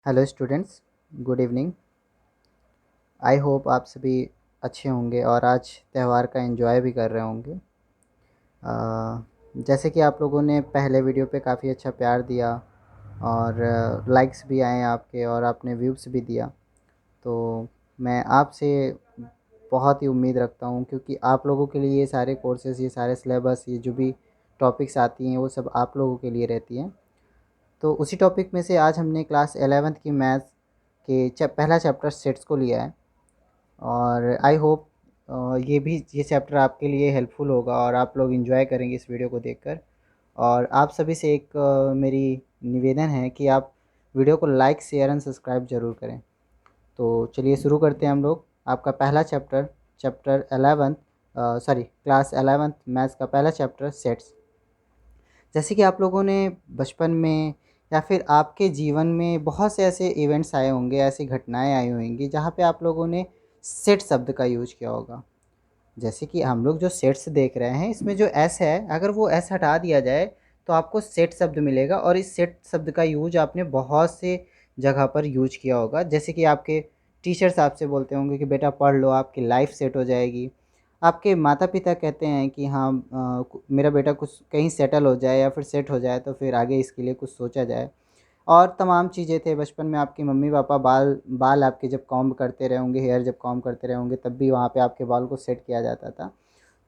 Hello students, good evening. I hope आप सभी अच्छे होंगे और आज त्यौहार का एंजॉय भी कर रहे होंगे। जैसे कि आप लोगों ने पहले वीडियो पे काफ़ी अच्छा प्यार दिया और लाइक्स भी आए आपके और आपने व्यूज़ भी दिया, तो मैं आपसे बहुत ही उम्मीद रखता हूँ क्योंकि आप लोगों के लिए ये सारे कोर्सेज़, ये सारे सिलेबस, ये जो भी टॉपिक्स आती हैं वो सब आप लोगों के लिए रहती हैं। तो उसी टॉपिक में से आज हमने क्लास 11th की मैथ्स के पहला चैप्टर सेट्स को लिया है और आई होप ये चैप्टर आपके लिए हेल्पफुल होगा और आप लोग एंजॉय करेंगे इस वीडियो को देखकर। और आप सभी से एक मेरी निवेदन है कि आप वीडियो को लाइक, शेयर एंड सब्सक्राइब ज़रूर करें। तो चलिए शुरू करते हैं हम लोग। आपका पहला chapter, chapter 11th, class 11th maths का पहला चैप्टर सेट्स। जैसे कि आप लोगों ने बचपन में या फिर आपके जीवन में बहुत से ऐसे इवेंट्स आए होंगे, ऐसी घटनाएं आई होंगी जहाँ पे आप लोगों ने सेट शब्द का यूज किया होगा। जैसे कि हम लोग जो सेट्स देख रहे हैं, इसमें जो एस है, अगर वो एस हटा दिया जाए तो आपको सेट शब्द मिलेगा और इस सेट शब्द का यूज आपने बहुत से जगह पर यूज किया होगा। जैसे कि आपके टीचर्स आपसे बोलते होंगे कि बेटा पढ़ लो, आपकी लाइफ सेट हो जाएगी। आपके माता पिता कहते हैं कि हाँ, मेरा बेटा कुछ कहीं सेटल हो जाए या फिर सेट हो जाए तो फिर आगे इसके लिए कुछ सोचा जाए। और तमाम चीज़ें थे बचपन में। आपके मम्मी पापा बाल बाल आपके जब कॉम्ब करते रहे होंगे, हेयर जब कॉम्ब करते रहे होंगे, तब भी वहाँ पे आपके बाल को सेट किया जाता था।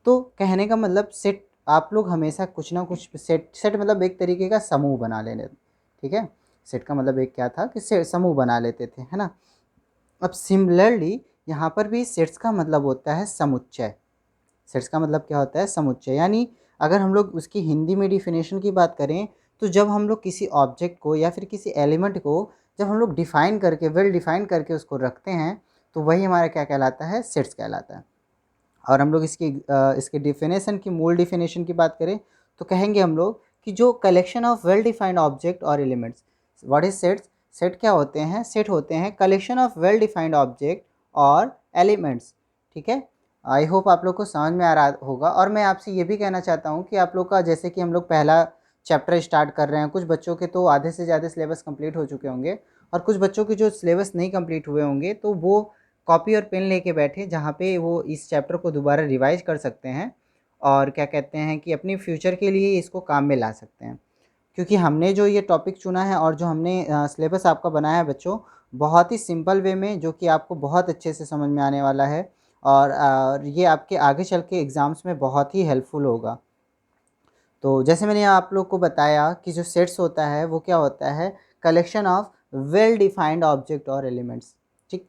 तो कहने का मतलब सेट, आप लोग हमेशा कुछ ना कुछ सेट सेट मतलब एक तरीके का समूह बना लेने। ठीक है, सेट का मतलब एक क्या था कि समूह बना लेते थे, है ना। अब सिमिलरली यहाँ पर भी सेट्स का मतलब होता है समुच्चय। सेट्स का मतलब क्या होता है? समुच्चय। यानी अगर हम लोग उसकी हिंदी में डिफिनेशन की बात करें तो जब हम लोग किसी ऑब्जेक्ट को या फिर किसी एलिमेंट को जब हम लोग डिफ़ाइन करके, वेल डिफ़ाइन करके उसको रखते हैं, तो वही हमारा क्या कहलाता है? सेट्स कहलाता है। और हम लोग इसकी डिफिनेशन की, मूल डिफिनेशन की बात करें तो कहेंगे हम लोग कि जो collection of well defined object और elements. What is sets? Set क्या होते हैं? सेट होते हैं collection of well defined object और एलिमेंट्स। ठीक है, आई होप आप लोग को समझ में आ रहा होगा। और मैं आपसे ये भी कहना चाहता हूँ कि आप लोग का, जैसे कि हम लोग पहला चैप्टर स्टार्ट कर रहे हैं, कुछ बच्चों के तो आधे से ज़्यादा सिलेबस कंप्लीट हो चुके होंगे और कुछ बच्चों के जो सिलेबस नहीं कंप्लीट हुए होंगे, तो वो कॉपी और पेन लेके बैठे जहाँ पे वो इस चैप्टर को दोबारा रिवाइज कर सकते हैं और क्या कहते हैं कि अपनी फ्यूचर के लिए इसको काम में ला सकते हैं। क्योंकि हमने जो ये टॉपिक चुना है और जो हमने सिलेबस आपका बनाया है बच्चों, बहुत ही सिंपल वे में, जो कि आपको बहुत अच्छे से समझ में आने वाला है और ये आपके आगे चल के एग्ज़ाम्स में बहुत ही हेल्पफुल होगा। तो जैसे मैंने आप लोग को बताया कि जो सेट्स होता है वो क्या होता है? Collection of well defined object और एलिमेंट्स। ठीक।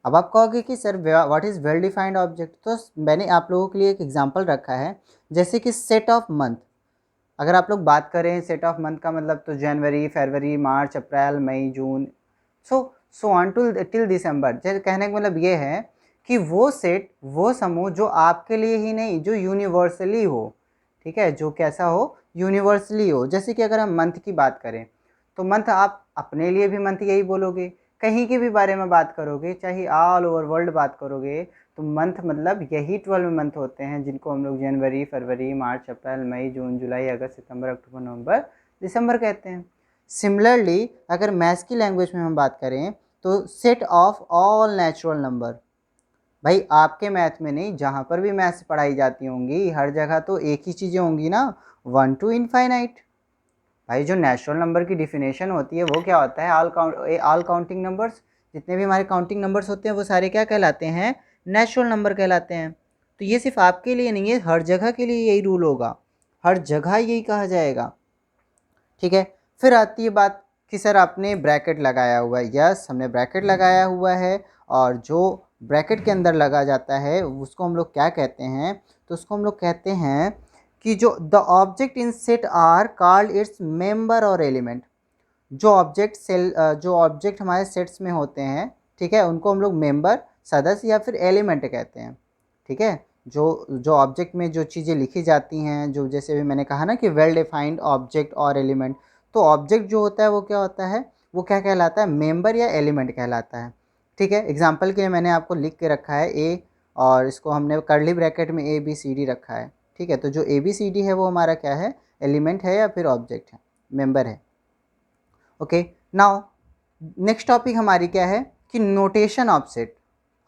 अब आप कहोगे कि sir what is well defined object? तो मैंने आप लोगों के लिए एक एग्जांपल रखा है, जैसे कि सेट ऑफ मंथ। अगर आप लोग बात करें सेट ऑफ मंथ का मतलब, तो जनवरी, फरवरी, मार्च, अप्रैल, मई, जून, so so on to till दिसंबर। जैसे कहने का मतलब ये है कि वो सेट, वो समूह जो आपके लिए ही नहीं, जो यूनिवर्सली हो। ठीक है, जो कैसा हो? यूनिवर्सली हो। जैसे कि अगर हम मंथ की बात करें तो मंथ, आप अपने लिए भी मंथ यही बोलोगे, कहीं के भी बारे में बात करोगे, चाहे ऑल ओवर वर्ल्ड बात करोगे, तो मंथ मतलब यही 12 मंथ होते हैं जिनको हम लोग जनवरी, फरवरी, मार्च, अप्रैल, मई, जून, जुलाई, अगस्त, सितंबर, अक्टूबर, नवंबर, दिसंबर कहते हैं। सिमिलरली अगर मैथ्स की लैंग्वेज में हम बात करें तो set of all natural number. भाई आपके मैथ में नहीं, जहाँ पर भी मैथ्स पढ़ाई जाती होंगी हर जगह तो एक ही चीज़ें होंगी ना, 1 to इनफाइनाइट। भाई जो नेचुरल नंबर की डिफिनेशन होती है वो क्या होता है? All counting numbers. जितने भी हमारे काउंटिंग नंबर्स होते हैं वो सारे क्या कहलाते हैं? नेचुरल नंबर कहलाते हैं। तो ये सिर्फ आपके लिए नहीं है, हर जगह के लिए यही रूल होगा, हर जगह यही कहा जाएगा। ठीक है, फिर आती है बात कि सर आपने ब्रैकेट लगाया हुआ है। यस, हमने ब्रैकेट लगाया हुआ है और जो ब्रैकेट के अंदर लगा जाता है उसको हम लोग क्या कहते हैं? तो उसको हम लोग कहते हैं कि जो the object in set are called its member और एलिमेंट। जो ऑब्जेक्ट हमारे सेट्स में होते हैं, ठीक है, उनको हम लोग मेंबर, सदस्य या फिर एलिमेंट कहते हैं। ठीक है, जो जो ऑब्जेक्ट में जो चीज़ें लिखी जाती हैं, जो जैसे भी मैंने कहा ना कि वेल डिफाइंड ऑब्जेक्ट और एलिमेंट, तो ऑब्जेक्ट जो होता है वो क्या होता है? वो क्या कहलाता है? मेंबर या एलिमेंट कहलाता है। ठीक है, एग्जाम्पल के लिए मैंने आपको लिख के रखा है ए, और इसको हमने कर्ली ब्रैकेट में ए बी सी डी रखा है। ठीक है, तो जो ए बी सी डी है वो हमारा क्या है? एलिमेंट है या फिर ऑब्जेक्ट है, मेंबर है। ओके, नाउ नेक्स्ट टॉपिक हमारी क्या है कि नोटेशन ऑफ सेट।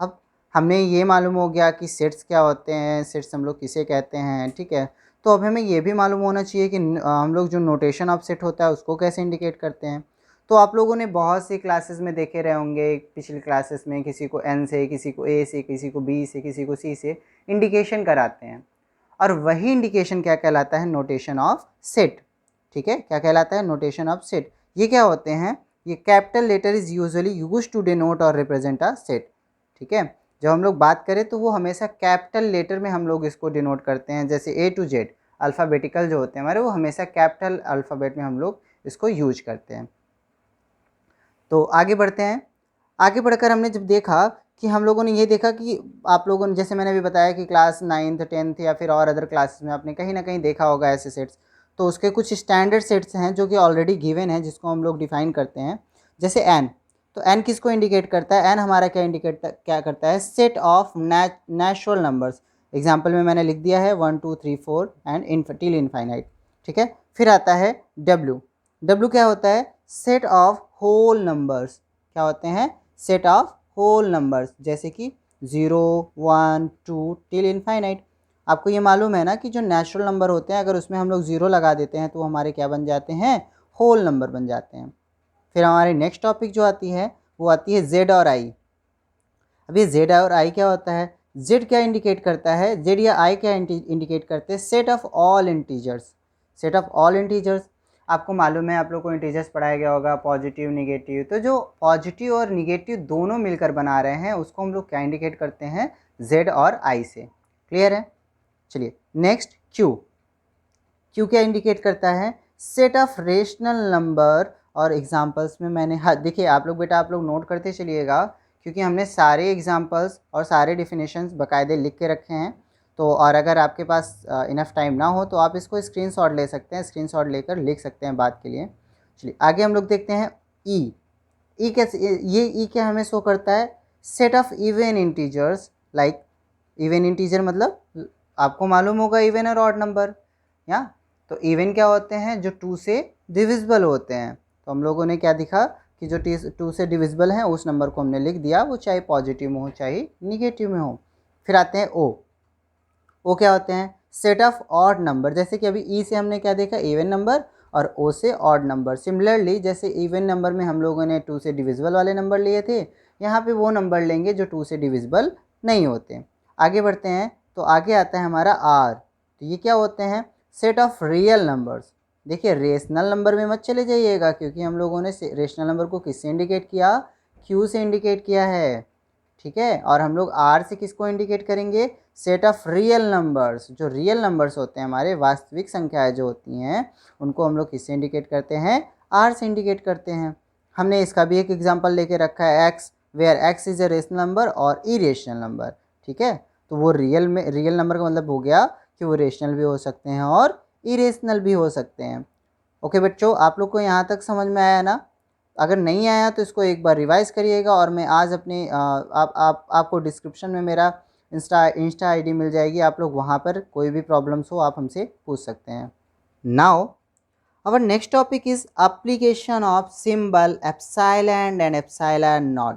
अब हमें ये मालूम हो गया कि सेट्स क्या होते हैं, सेट्स हम लोग किसे कहते हैं, ठीक है। तो अब हमें ये भी मालूम होना चाहिए कि हम लोग जो नोटेशन ऑफ सेट होता है उसको कैसे इंडिकेट करते हैं। तो आप लोगों ने बहुत सी क्लासेस में देखे रहे होंगे, पिछली क्लासेस में किसी को एन से, किसी को ए से, किसी को बी से, किसी को सी से इंडिकेशन कराते हैं, और वही इंडिकेशन क्या कहलाता है, नोटेशन ऑफ सेट। ठीक है, क्या कहलाता है, नोटेशन ऑफ सेट। ये क्या होते हैं, ये capital letter is usually used to denote और रिप्रेजेंट अ सेट। ठीक है, जब हम लोग बात करें तो वो हमेशा कैपिटल लेटर में हम लोग इसको डिनोट करते हैं, जैसे ए टू जेड अल्फ़ाबेटिकल जो होते हैं हमारे, वो हमेशा कैपिटल अल्फ़ाबेट में हम लोग इसको यूज करते हैं। तो आगे बढ़ते हैं। आगे बढ़कर हमने जब देखा कि हम लोगों ने ये देखा कि आप लोगों ने, जैसे मैंने अभी बताया कि क्लास 9th 10th या फिर और अदर क्लासेस में आपने कहीं ना कहीं देखा होगा ऐसे सेट्स। तो उसके कुछ स्टैंडर्ड सेट्स हैं जो कि ऑलरेडी गिवन है, जिसको हम लोग डिफाइन करते हैं, जैसे एन। तो एन किसको इंडिकेट करता है, एन हमारा क्या करता है, set of natural numbers. Example में मैंने लिख दिया है 1 2 3 4 एंड टिल इनफाइनाइट। ठीक है, फिर आता है डब्ल्यू। डब्ल्यू क्या होता है, सेट ऑफ होल नंबर्स। क्या होते हैं, सेट ऑफ होल नंबर्स, जैसे कि 0 1 2 टिल इनफाइनाइट। आपको ये मालूम है ना कि जो नेचुरल नंबर होते हैं, अगर उसमें हम लोग 0 लगा देते हैं तो वो हमारे क्या बन जाते हैं, होल नंबर बन जाते हैं। फिर हमारी नेक्स्ट टॉपिक जो आती है वो आती है जेड और आई। अब ये जेड और आई क्या होता है, जेड क्या इंडिकेट करता है, जेड या आई क्या इंडिकेट करते हैं, set of all integers. Set of all integers, आपको मालूम है, आप लोग को इंटीजर्स पढ़ाया गया होगा, पॉजिटिव निगेटिव। तो जो पॉजिटिव और निगेटिव दोनों मिलकर बना रहे हैं उसको हम लोग क्या इंडिकेट करते हैं, जेड और आई से। क्लियर है, चलिए नेक्स्ट क्यू। क्यू क्या इंडिकेट करता है, सेट ऑफ रेशनल नंबर। और एग्जांपल्स में मैंने, हाँ देखिए आप लोग, बेटा आप लोग नोट करते चलिएगा, क्योंकि हमने सारे एग्जांपल्स और सारे डिफिनेशंस बाकायदे लिख के रखे हैं। तो और अगर आपके पास इनफ टाइम ना हो तो आप इसको स्क्रीनशॉट ले सकते हैं, स्क्रीनशॉट लेकर लिख सकते हैं बात के लिए। चलिए आगे हम लोग देखते हैं ई। ई कैसे, ये ई क्या हमें शो करता है, set of even integers. Like even integer मतलब आपको मालूम होगा इवन और ऑड नंबर, या तो इवन क्या होते हैं, जो 2 से डिविजिबल होते हैं। तो हम लोगों ने क्या दिखा कि जो 2 से डिविजिबल हैं उस नंबर को हमने लिख दिया, वो चाहे पॉजिटिव में हो चाहे निगेटिव में हो। फिर आते हैं ओ। ओ क्या होते हैं, सेट ऑफ ऑड नंबर। जैसे कि अभी ई से हमने क्या देखा, इवन नंबर, और ओ से ऑड नंबर। सिमिलरली जैसे इवन नंबर में हम लोगों ने 2 से डिविजिबल वाले नंबर लिए थे, यहाँ पे वो नंबर लेंगे जो 2 से डिविजिबल नहीं होते। आगे बढ़ते हैं, तो आगे आता है हमारा आर। तो ये क्या होते हैं, सेट ऑफ रियल नंबर्स। देखिए रेशनल नंबर में मत चले जाइएगा, क्योंकि हम लोगों ने रेशनल नंबर को किससे इंडिकेट किया, क्यू से इंडिकेट किया है। ठीक है, और हम लोग आर से किसको इंडिकेट करेंगे, सेट ऑफ रियल नंबर्स। जो रियल नंबर्स होते हैं हमारे, वास्तविक संख्याएं जो होती हैं, उनको हम लोग किससे इंडिकेट करते हैं, आर से इंडिकेट करते हैं। हमने इसका भी एक एग्जांपल लेके रखा है, x, where x is a rational number और इरेशनल नंबर। ठीक है, तो वो रियल नंबर का मतलब हो गया कि वो रेशनल भी हो सकते हैं और इरेशनल भी हो सकते हैं। ओके बच्चों, आप लोग को यहाँ तक समझ में आया ना। अगर नहीं आया तो इसको एक बार रिवाइज करिएगा, और मैं आज अपनी आपको डिस्क्रिप्शन में मेरा इंस्टा आईडी मिल जाएगी, आप लोग वहाँ पर कोई भी प्रॉब्लम्स हो आप हमसे पूछ सकते हैं। Now our next topic is application of symbol epsilon and epsilon not.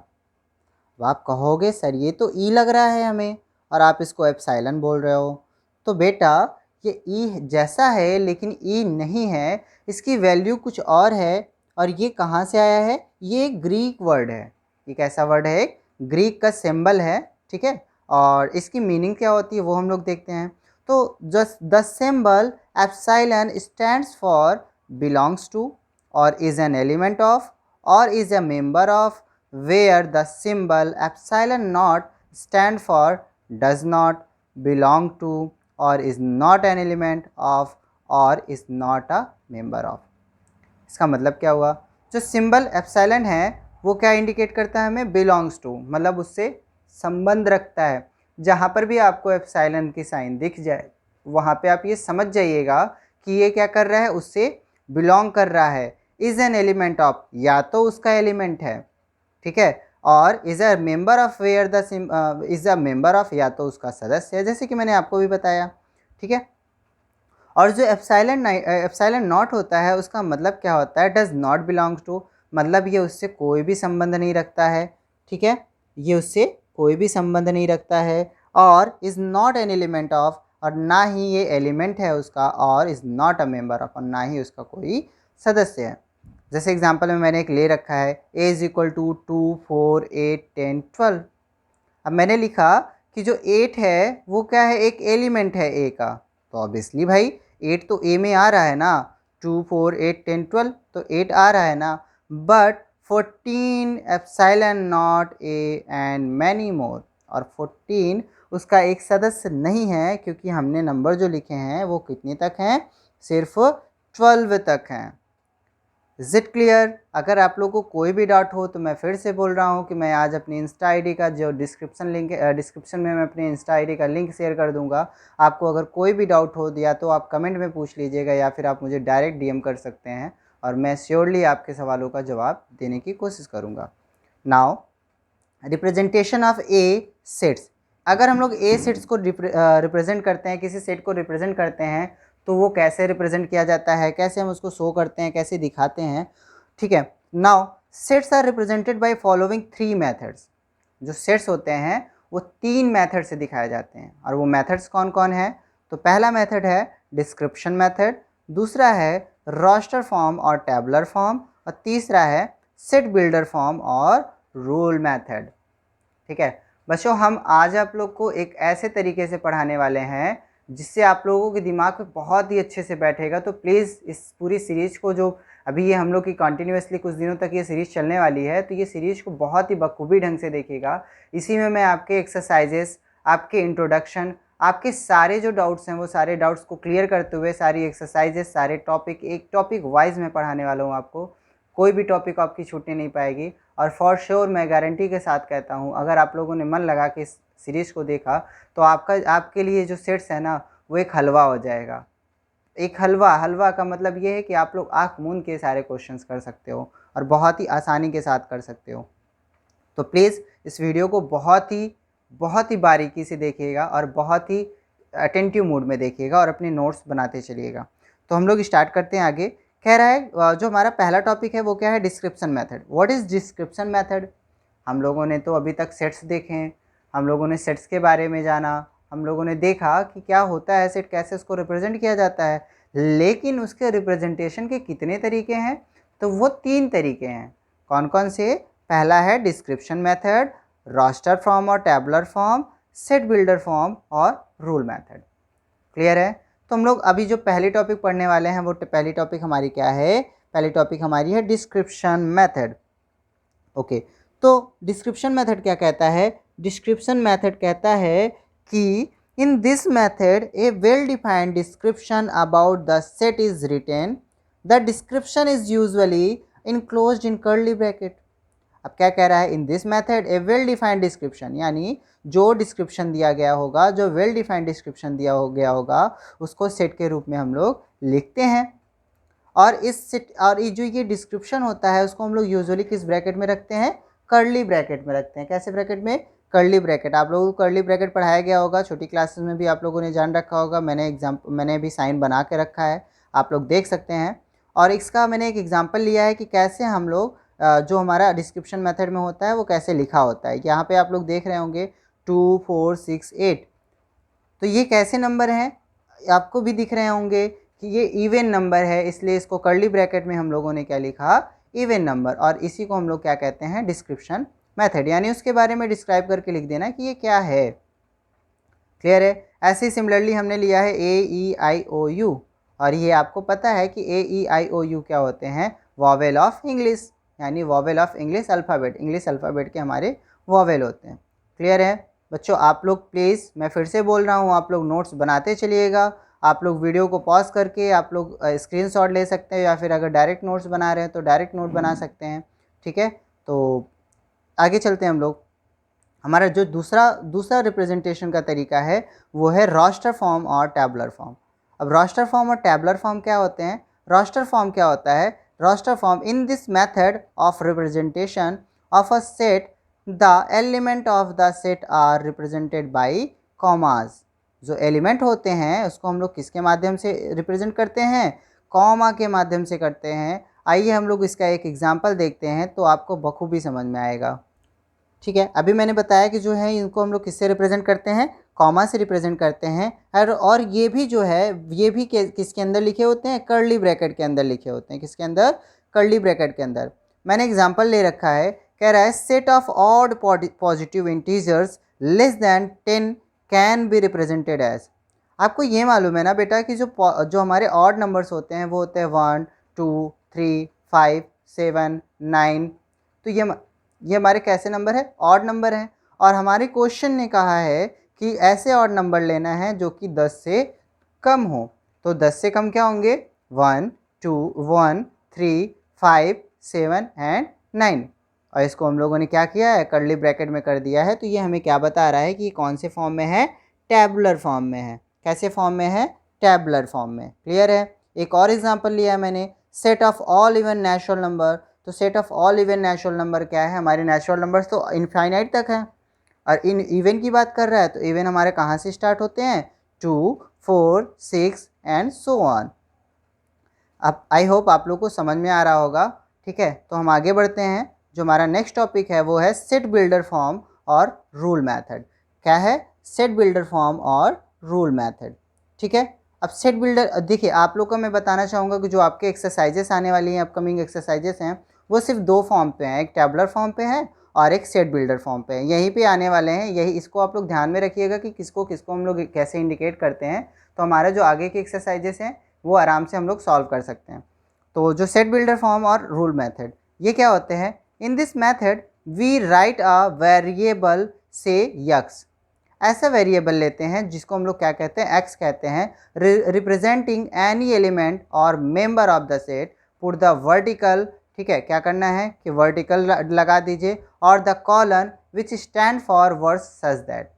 अब आप कहोगे सर ये तो ई लग रहा है हमें, और आप इसको एप्सिलॉन बोल रहे हो। तो बेटा ये ई जैसा है लेकिन ई नहीं है, इसकी वैल्यू कुछ और है। और ये कहाँ से आया है, ये एक ग्रीक वर्ड है। ये कैसा वर्ड है, एक ग्रीक का सिंबल है। ठीक है, और इसकी मीनिंग क्या होती है वो हम लोग देखते हैं। तो just the symbol epsilon stands for belongs to, और इज़ एन एलिमेंट ऑफ, और is a member of, where the symbol epsilon naught stand for does not belong to, or is not an element of, or is not a member of। इसका मतलब क्या हुआ, जो symbol epsilon है वो क्या indicate करता है हमें, बिलोंग्स टू, मतलब उससे संबंध रखता है। जहाँ पर भी आपको एप्सिलॉन की साइन दिख जाए वहाँ पे आप ये समझ जाइएगा कि ये क्या कर रहा है, उससे बिलोंग कर रहा है। इज़ एन एलिमेंट ऑफ, या तो उसका एलिमेंट है, ठीक है, और is a member of, where the is a member of, या तो उसका सदस्य है, जैसे कि मैंने आपको भी बताया। ठीक है, और जो एप्सिलॉन नॉट होता है उसका मतलब क्या होता है, डज नॉट बिलोंग टू, मतलब ये उससे कोई भी संबंध नहीं रखता है, ठीक है, ये उससे कोई भी संबंध नहीं रखता है, और is not an element of, और ना ही ये एलिमेंट है उसका, और is not a member of, और ना ही उसका कोई सदस्य है। जैसे एग्जांपल में मैंने एक ले रखा है a इज़ इक्वल टू 2, 4, 8, 10, 12। अब मैंने लिखा कि जो 8 है वो क्या है, एक एलिमेंट है a का, तो ऑब्वियसली भाई 8 तो a में आ रहा है ना, 2, 4, 8, 10, 12, तो 8 आ रहा है ना, but 14 epsilon not a and many more, और 14 उसका एक सदस्य नहीं है, क्योंकि हमने नंबर जो लिखे हैं वो कितने तक हैं, सिर्फ 12 तक हैं। Is it clear? अगर आप लोगों को कोई भी डाउट हो तो मैं फिर से बोल रहा हूँ कि मैं आज अपनी इंस्टा आईडी का जो डिस्क्रिप्शन में मैं अपनी इंस्टा आईडी का लिंक शेयर कर दूंगा। आपको अगर कोई भी डाउट हो या तो आप कमेंट में पूछ लीजिएगा, या फिर आप मुझे डायरेक्ट डीएम कर सकते हैं, और मैं श्योरली आपके सवालों का जवाब देने की कोशिश करूँगा। Now representation of A sets. अगर हम लोग ए सेट्स को रिप्रेजेंट करते हैं, किसी सेट को रिप्रेजेंट करते हैं, तो वो कैसे रिप्रेजेंट किया जाता है, कैसे हम उसको शो करते हैं, कैसे दिखाते हैं, ठीक है। Now sets are represented by following 3 methods. जो सेट्स होते हैं वो 3 मेथड से दिखाए जाते हैं, और वो मेथड्स कौन कौन है? तो पहला मेथड है डिस्क्रिप्शन मेथड, दूसरा है रोस्टर फॉर्म और टैबुलर फॉर्म, और तीसरा है सेट बिल्डर फॉर्म और रूल मेथड, ठीक है। बच्चों, हम आज आप लोग को एक ऐसे तरीके से पढ़ाने वाले हैं जिससे आप लोगों के दिमाग में बहुत ही अच्छे से बैठेगा। तो प्लीज़ इस पूरी सीरीज़ को, जो अभी ये हम लोग की कंटिन्यूसली कुछ दिनों तक ये सीरीज़ चलने वाली है, तो ये सीरीज़ को बहुत ही बखूबी ढंग से देखिएगा। इसी में मैं आपके एक्सरसाइजेस, आपके इंट्रोडक्शन, आपके सारे जो डाउट्स हैं वो सारे डाउट्स को क्लियर करते हुए सारी एक्सरसाइजेस, सारे टॉपिक एक टॉपिक वाइज में पढ़ाने वाला हूँ आपको। कोई भी टॉपिक आपकी छूटने नहीं पाएगी, और फॉर श्योर मैं गारंटी के साथ कहता हूँ, अगर आप लोगों ने मन लगा के इस सीरीज़ को देखा तो आपके लिए जो सेट्स है ना वो एक हलवा हो जाएगा। एक हलवा का मतलब ये है कि आप लोग आँख मूंद के सारे क्वेश्चंस कर सकते हो, और बहुत ही आसानी के साथ कर सकते हो। तो प्लीज़ इस वीडियो को बहुत ही बारीकी से देखिएगा, और बहुत ही अटेंटिव मूड में देखिएगा, और अपने नोट्स बनाते चलिएगा। तो हम लोग स्टार्ट करते हैं आगे। कह रहा है जो हमारा पहला टॉपिक है वो क्या है, description method. What is description method? हम लोगों ने तो अभी तक सेट्स देखे हैं, हम लोगों ने सेट्स के बारे में जाना, हम लोगों ने देखा कि क्या होता है सेट, कैसे उसको रिप्रेजेंट किया जाता है, लेकिन उसके रिप्रेजेंटेशन के कितने तरीके हैं? तो वो 3 तरीके हैं। कौन कौन से? पहला है डिस्क्रिप्शन मेथड, रोस्टर फॉर्म और tabular form, set builder form और रूल मेथड। क्लियर है? तो हम लोग अभी जो पहली टॉपिक पढ़ने वाले हैं वो पहली टॉपिक हमारी क्या है? पहली टॉपिक हमारी है डिस्क्रिप्शन मेथड। ओके, तो डिस्क्रिप्शन मेथड क्या कहता है? डिस्क्रिप्शन मेथड कहता है कि in this method a well defined description about the set is written. The description is usually enclosed in curly bracket. अब क्या कह रहा है? In this method a well defined description, यानी जो डिस्क्रिप्शन दिया गया होगा, जो वेल डिफाइंड डिस्क्रिप्शन गया होगा, उसको सेट के रूप में हम लोग लिखते हैं। और जो ये डिस्क्रिप्शन होता है उसको हम लोग यूजुअली किस ब्रैकेट में रखते हैं? कर्ली ब्रैकेट में रखते हैं। कैसे ब्रैकेट में? Curly bracket. आप लोगों को कर्ली ब्रैकेट पढ़ाया गया होगा, छोटी क्लासेस में भी आप लोगों ने जान रखा होगा। मैंने भी साइन बना के रखा है, आप लोग देख सकते हैं। और इसका मैंने एक एग्जाम्पल लिया है कि कैसे हम लोग जो हमारा डिस्क्रिप्शन मेथड में होता है वो कैसे लिखा होता है। यहाँ पे आप लोग देख रहे होंगे 2, 4, 6, 8। तो ये कैसे नंबर हैं? आपको भी दिख रहे होंगे कि ये इवन नंबर है, इसलिए इसको कर्ली ब्रैकेट में हम लोगों ने क्या लिखा? Even number. और इसी को हम लोग क्या कहते हैं? डिस्क्रिप्शन मेथड, यानी उसके बारे में डिस्क्राइब करके लिख देना कि ये क्या है। क्लियर है? ऐसे ही सिमिलरली हमने लिया है AEIOU, और ये आपको पता है कि AEIOU क्या होते हैं? वॉवेल ऑफ इंग्लिश, यानी vowel of English alphabet, English alphabet के हमारे वॉवेल होते हैं। क्लियर है बच्चों? आप लोग प्लीज़, मैं फिर से बोल रहा हूँ, आप लोग नोट्स बनाते चलिएगा। आप लोग वीडियो को पॉज करके आप लोग स्क्रीनशॉट ले सकते हैं, या फिर अगर डायरेक्ट नोट्स बना रहे हैं तो डायरेक्ट नोट बना सकते हैं। ठीक है, तो आगे चलते हैं हम लोग। हमारा जो दूसरा रिप्रेजेंटेशन का तरीका है वो है रोस्टर फॉर्म और टैबुलर फॉर्म। अब रोस्टर फॉर्म और टैबुलर फॉर्म क्या होते हैं? रोस्टर फॉर्म क्या होता है? Roster form, in this method of representation of a set the element of the set are represented by commas. जो एलिमेंट होते हैं उसको हम लोग किसके माध्यम से रिप्रेजेंट करते हैं? कॉमा के माध्यम से करते हैं। आइए हम लोग इसका एक एग्जांपल देखते हैं तो आपको बखूबी समझ में आएगा। ठीक है, अभी मैंने बताया कि जो है इनको हम लोग किससे रिप्रेजेंट करते हैं, कॉमा से रिप्रेजेंट करते हैं। और ये भी जो है ये भी किसके अंदर लिखे होते हैं, कर्ली ब्रैकेट के अंदर लिखे होते हैं। किसके अंदर, कर्ली ब्रैकेट के अंदर। मैंने एग्जांपल ले रखा है, कह रहा है set of odd positive integers less than 10 can be represented as. आपको ये मालूम है ना बेटा कि जो हमारे ऑड नंबर्स होते हैं वो होते हैं 1 2 3 5 7 9। तो ये हमारे कैसे नंबर है, ऑड नंबर है। और हमारे क्वेश्चन ने कहा है कि ऐसे ऑड नंबर लेना है जो कि 10 से कम हो। तो 10 से कम क्या होंगे, 1 2 1 3 5 7 एंड 9। और इसको हम लोगों ने क्या किया है, कर्ली ब्रैकेट में कर दिया है। तो ये हमें क्या बता रहा है कि कौन से फॉर्म में है, टैबुलर फॉर्म में है। कैसे फॉर्म में है, टैबुलर फॉर्म में। क्लियर है। एक और एग्जांपल लिया है मैंने, set of all even natural number. तो set of all even natural number क्या है, हमारे नेचुरल नंबर्स तो इनफाइनाइट तक हैं। और इन इवन की बात कर रहा है तो इवन हमारे कहाँ से स्टार्ट होते हैं, 2 4 6 एंड सो ऑन। अब आई होप आप लोग को समझ में आ रहा होगा। ठीक है, तो हम आगे बढ़ते हैं। जो हमारा नेक्स्ट टॉपिक है वो है सेट बिल्डर फॉर्म और रूल मेथड। क्या है, सेट बिल्डर फॉर्म और रूल मेथड। ठीक है, अब सेट बिल्डर देखिए, आप लोग को मैं बताना चाहूँगा कि जो आपके एक्सरसाइजेस आने वाली हैं, अपकमिंग एक्सरसाइजेस हैं, वो सिर्फ दो फॉर्म पे हैं, एक टैबुलर फॉर्म पे है और एक सेट बिल्डर फॉर्म पे है। यहीं पे आने वाले हैं, यही इसको आप लोग ध्यान में रखिएगा कि किसको किसको हम लोग कैसे इंडिकेट करते हैं। तो हमारा जो आगे की एक्सरसाइजेस हैं वो आराम से हम लोग सॉल्व कर सकते हैं। तो जो सेट बिल्डर फॉर्म और रूल मेथड, ये क्या होते हैं, in this method we write a variable say x. ऐसा वेरिएबल लेते हैं जिसको हम लोग क्या कहते हैं, एक्स कहते हैं, रिप्रेजेंटिंग एनी एलिमेंट और member of the set, put the vertical. ठीक है, क्या करना है कि वर्टिकल लगा दीजिए और the colon which stand for words such that.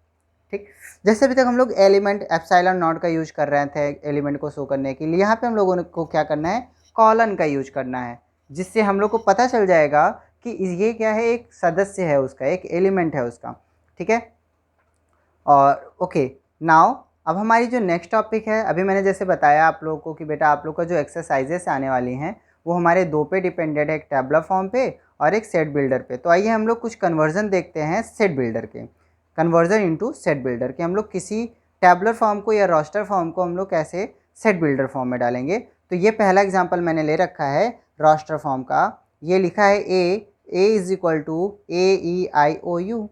ठीक, जैसे अभी तक हम लोग एलिमेंट एप्सिलॉन नॉट का यूज कर रहे थे एलिमेंट को शो करने के लिए, यहाँ पे हम लोगों को क्या करना है, कॉलन का यूज करना है, जिससे हम लोग को पता चल जाएगा कि ये क्या है, एक सदस्य है उसका, एक एलिमेंट है उसका। ठीक है, और ओके नाउ अब हमारी जो नेक्स्ट टॉपिक है, अभी मैंने जैसे बताया आप लोगों को कि बेटा आप लोग का जो एक्सरसाइजेस आने वाली हैं वो हमारे दो पे डिपेंडेड है, एक टैबुलर फॉर्म पे और एक सेट बिल्डर पे। तो आइए हम लोग कुछ कन्वर्जन देखते हैं सेट बिल्डर के, कन्वर्जन इनटू सेट बिल्डर के। हम लोग किसी टैबुलर फॉर्म को या रोस्टर फॉर्म को हम लोग कैसे सेट बिल्डर फॉर्म में डालेंगे। तो ये पहला एग्जाम्पल मैंने ले रखा है रोस्टर फॉर्म का। ये लिखा है A is equal to AEIOU।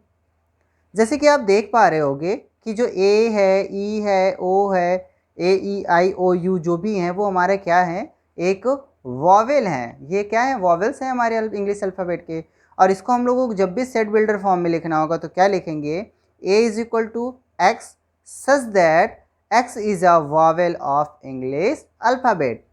जैसे कि आप देख पा रहे होगे कि जो ए है, ई है, ओ है, AEIOU जो भी हैं वो हमारे क्या हैं, एक वॉवेल हैं। ये क्या है, वॉवेल्स हैं हमारे इंग्लिश अल्फ़ाबेट के। और इसको हम लोगों को जब भी सेट बिल्डर फॉर्म में लिखना होगा तो क्या लिखेंगे, A is equal to x such that X is a vowel of English alphabet.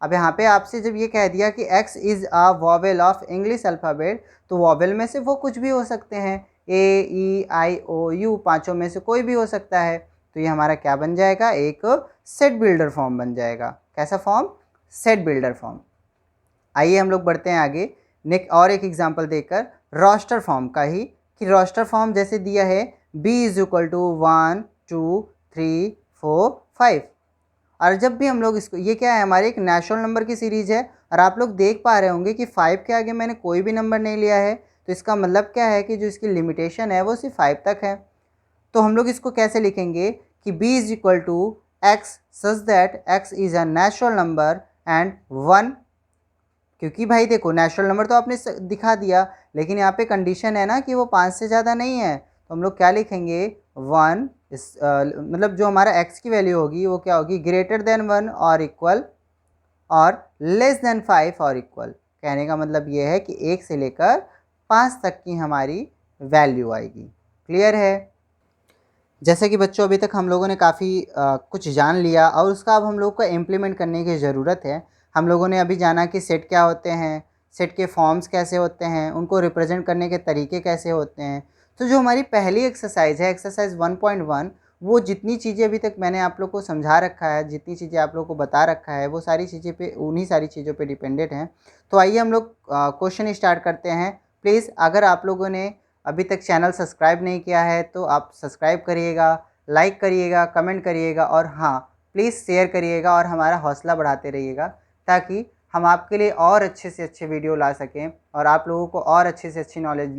अब यहाँ पे आपसे जब ये कह दिया कि x is a vowel of English alphabet, तो वॉवेल में से वो कुछ भी हो सकते हैं, AEIOU पांचों में से कोई भी हो सकता है। तो ये हमारा क्या बन जाएगा, एक सेट बिल्डर फॉर्म बन जाएगा। कैसा फॉर्म, सेट बिल्डर फॉर्म। आइए हम लोग बढ़ते हैं आगे और एक एग्जांपल देकर रोस्टर फॉर्म का ही, कि रोस्टर फॉर्म जैसे दिया है B इज इक्वल टू 1 2 3 4 5। और जब भी हम लोग इसको, ये क्या है, हमारे एक नेचुरल नंबर की सीरीज़ है और आप लोग देख पा रहे होंगे कि 5 के आगे मैंने कोई भी नंबर नहीं लिया है। तो इसका मतलब क्या है कि जो इसकी लिमिटेशन है वो सिर्फ 5 तक है। तो हम लोग इसको कैसे लिखेंगे कि b is equal to x such that x is a natural number and 1। क्योंकि भाई देखो नेचुरल नंबर तो आपने दिखा दिया, लेकिन यहाँ पे कंडीशन है ना कि वो 5 से ज़्यादा नहीं है। तो हम लोग क्या लिखेंगे, 1 मतलब जो हमारा x की वैल्यू होगी वो क्या होगी, ग्रेटर देन 1 और इक्वल, और लेस देन 5 और इक्वल। कहने का मतलब ये है कि 1 से लेकर 5 तक की हमारी वैल्यू आएगी। क्लियर है। जैसे कि बच्चों अभी तक हम लोगों ने काफ़ी कुछ जान लिया और उसका अब हम लोग को इम्प्लीमेंट करने की ज़रूरत है। हम लोगों ने अभी जाना कि सेट क्या होते हैं, सेट के फॉर्म्स कैसे होते हैं, उनको रिप्रेजेंट करने के तरीके कैसे होते हैं। तो जो हमारी पहली एक्सरसाइज है, एक्सरसाइज 1.1, वो जितनी चीज़ें अभी तक मैंने आप लोग को समझा रखा है, जितनी चीज़ें आप लोग को बता रखा है, वो सारी चीज़ें पे, उन्हीं सारी चीज़ों पे डिपेंडेंट हैं। तो आइए हम लोग क्वेश्चन स्टार्ट करते हैं। प्लीज़ अगर आप लोगों ने अभी तक चैनल सब्सक्राइब नहीं किया है तो आप सब्सक्राइब करिएगा, लाइक करिएगा, कमेंट करिएगा और हाँ प्लीज़ शेयर करिएगा और हमारा हौसला बढ़ाते रहिएगा, ताकि हम आपके लिए और अच्छे से अच्छे वीडियो ला सकें और आप लोगों को और अच्छे से अच्छी नॉलेज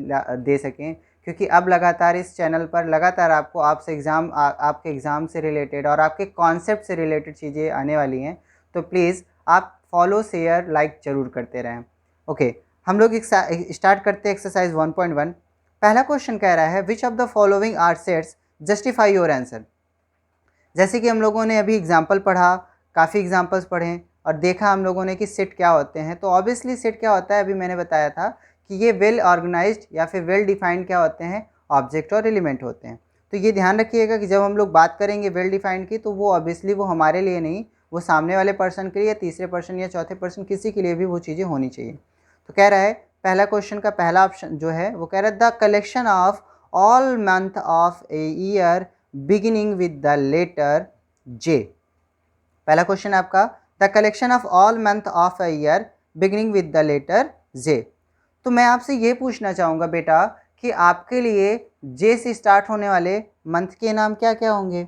दे सकें, क्योंकि अब लगातार इस चैनल पर लगातार आपको आपसे आपके एग्ज़ाम से रिलेटेड और आपके कॉन्सेप्ट से रिलेटेड चीज़ें आने वाली हैं। तो प्लीज़ आप फॉलो, शेयर, लाइक ज़रूर करते रहें। ओके, हम लोग स्टार्ट करते हैं एक्सरसाइज 1.1। पहला क्वेश्चन कह रहा है which of the following are sets justify your answer. जैसे कि हम लोगों ने अभी एग्जाम्पल पढ़ा, काफ़ी एग्जाम्पल्स पढ़े और देखा हम लोगों ने कि सेट क्या होते हैं। तो ऑब्वियसली सेट क्या होता है, अभी मैंने बताया था कि ये वेल ऑर्गेनाइज्ड या फिर वेल डिफाइंड क्या होते हैं, ऑब्जेक्ट और एलिमेंट होते हैं। तो ये ध्यान रखिएगा कि जब हम लोग बात करेंगे वेल डिफाइंड की, तो वो ऑब्वियसली वो हमारे लिए नहीं, वो सामने वाले पर्सन के लिए या तीसरे पर्सन या चौथे पर्सन किसी के लिए भी वो चीज़ें होनी चाहिए। तो कह रहा है पहला क्वेश्चन का पहला ऑप्शन जो है वो कह रहा है the collection of all month of a year beginning with the letter J. पहला क्वेश्चन आपका the collection of all month of a year beginning with the letter J. तो मैं आपसे ये पूछना चाहूँगा बेटा कि आपके लिए जे से स्टार्ट होने वाले मंथ के नाम क्या क्या होंगे।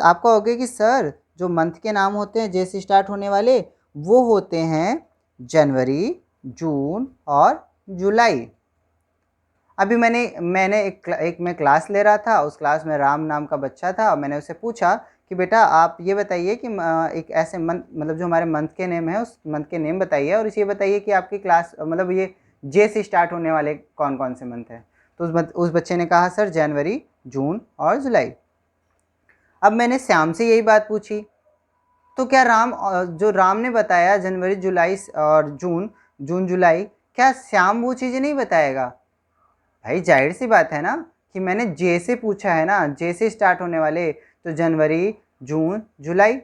आपका होगा कि सर जो मंथ के नाम होते हैं जे से स्टार्ट होने वाले वो होते हैं जनवरी, जून और जुलाई। अभी मैंने एक मैं क्लास ले रहा था, उस क्लास में राम नाम का बच्चा था और मैंने उससे पूछा कि बेटा आप ये बताइए कि एक ऐसे मंथ, मतलब जो हमारे मंथ के नेम है उस मंथ के नेम बताइए और इसे बताइए कि आपकी क्लास मतलब ये जे से स्टार्ट होने वाले कौन कौन से मंथ हैं। तो उस बच्चे ने कहा सर जनवरी, जून और जुलाई। अब मैंने श्याम से यही बात पूछी, तो क्या जो राम ने बताया जनवरी, जुलाई और जून जुलाई, क्या श्याम वो चीज़ें नहीं बताएगा। भाई जाहिर सी बात है ना कि मैंने जे से पूछा है ना, जे से स्टार्ट होने वाले, तो जनवरी, जून, जुलाई